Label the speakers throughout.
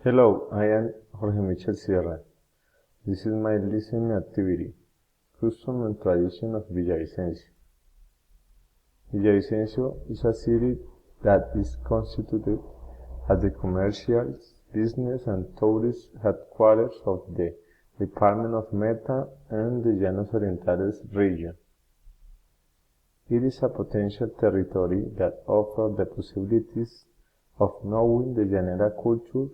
Speaker 1: Hello, I am Jorge Michel Sierra. This is my listening activity, Custom and Tradition of Villavicencio. Villavicencio is a city that is constituted as the commercial, business and tourist headquarters of the Department of Meta and the Llanos Orientales region. It is a potential territory that offers the possibilities of knowing the Llanera culture,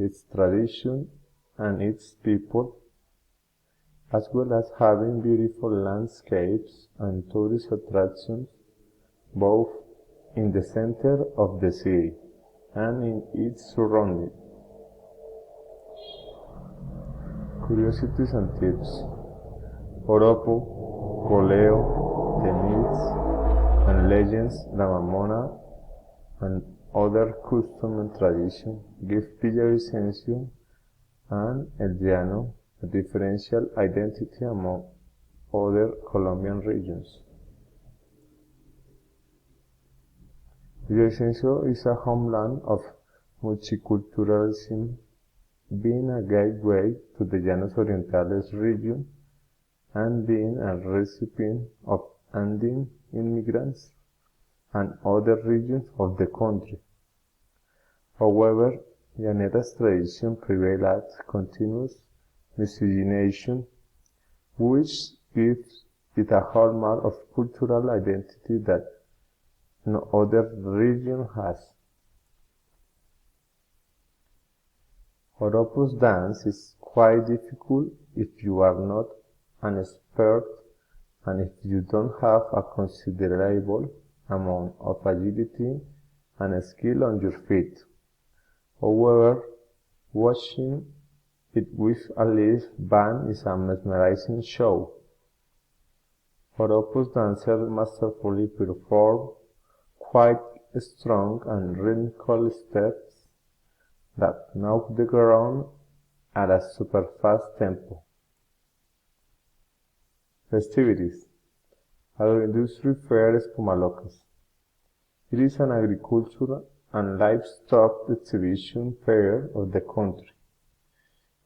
Speaker 1: its tradition, and its people, as well as having beautiful landscapes and tourist attractions both in the center of the city and in its surroundings. Curiosities and tips: Oropo, Coleo, the myths and legends, La Mamona, and other custom and tradition give Villavicencio and El Llano a differential identity among other Colombian regions. Villavicencio is a homeland of multiculturalism, being a gateway to the Llanos Orientales region and being a recipient of Andean immigrants and other regions of the country. However, Llanera's tradition prevails at continuous miscegenation, which gives it a hallmark of cultural identity that no other region has. Oropo's dance is quite difficult if you are not an expert and if you don't have a considerable amount of agility and skill on your feet. However, watching it with a live band is a mesmerizing show. Oropo's dancers masterfully perform quite strong and rhythmical steps that knock the ground at a super fast tempo. Festivities: Agroindustry Fair Espumalocas. It is an agricultural and livestock exhibition fair of the country.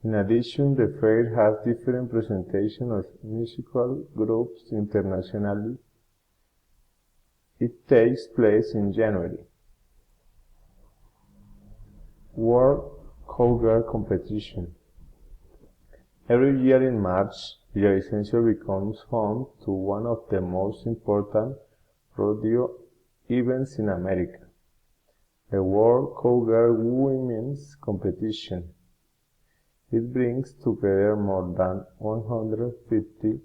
Speaker 1: In addition, the fair has different presentations of musical groups internationally. It takes place in January. World Cowgirl Competition. Every year in March, Villavicencio becomes home to one of the most important rodeo events in America, the World Cowgirl Women's Competition. It brings together more than 150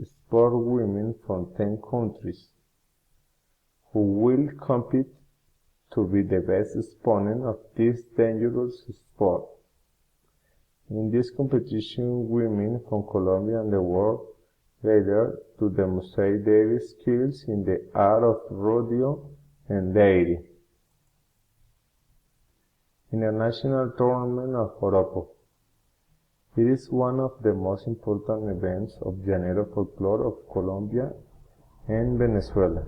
Speaker 1: sport women from 10 countries, who will compete to be the best exponent of this dangerous sport. In this competition, women from Colombia and the world gather to demonstrate their skills in the art of rodeo and dairy. International Tournament of Oropo. It is one of the most important events of Llanero folklore of Colombia and Venezuela.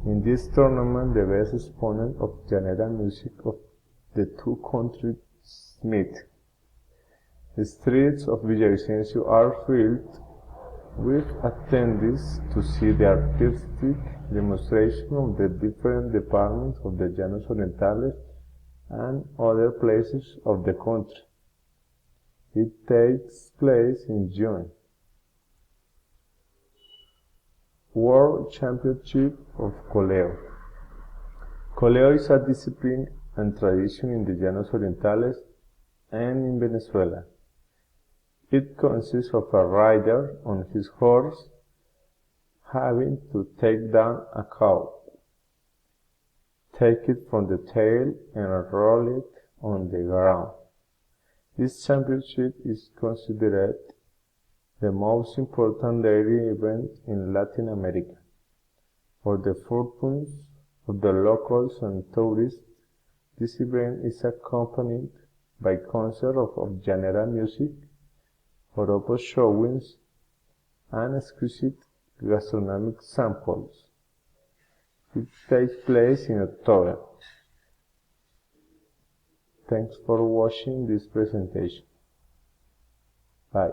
Speaker 1: In this tournament, the best exponent of Llanera music of the two countries meet. The streets of Villavicencio are filled with attendees to see the artistic demonstration of the different departments of the Llanos Orientales and other places of the country. It takes place in June. World Championship of Coleo. Coleo is a discipline and tradition in the Llanos Orientales and in Venezuela. It consists of a rider on his horse having to take down a cow, take it from the tail and roll it on the ground. This championship is considered the most important dairy event in Latin America. For the fortunes of the locals and tourists, this event is accompanied by concerts of Llanera music, Oropo showings, and exquisite gastronomic samples. It takes place in October. Thanks for watching this presentation. Bye.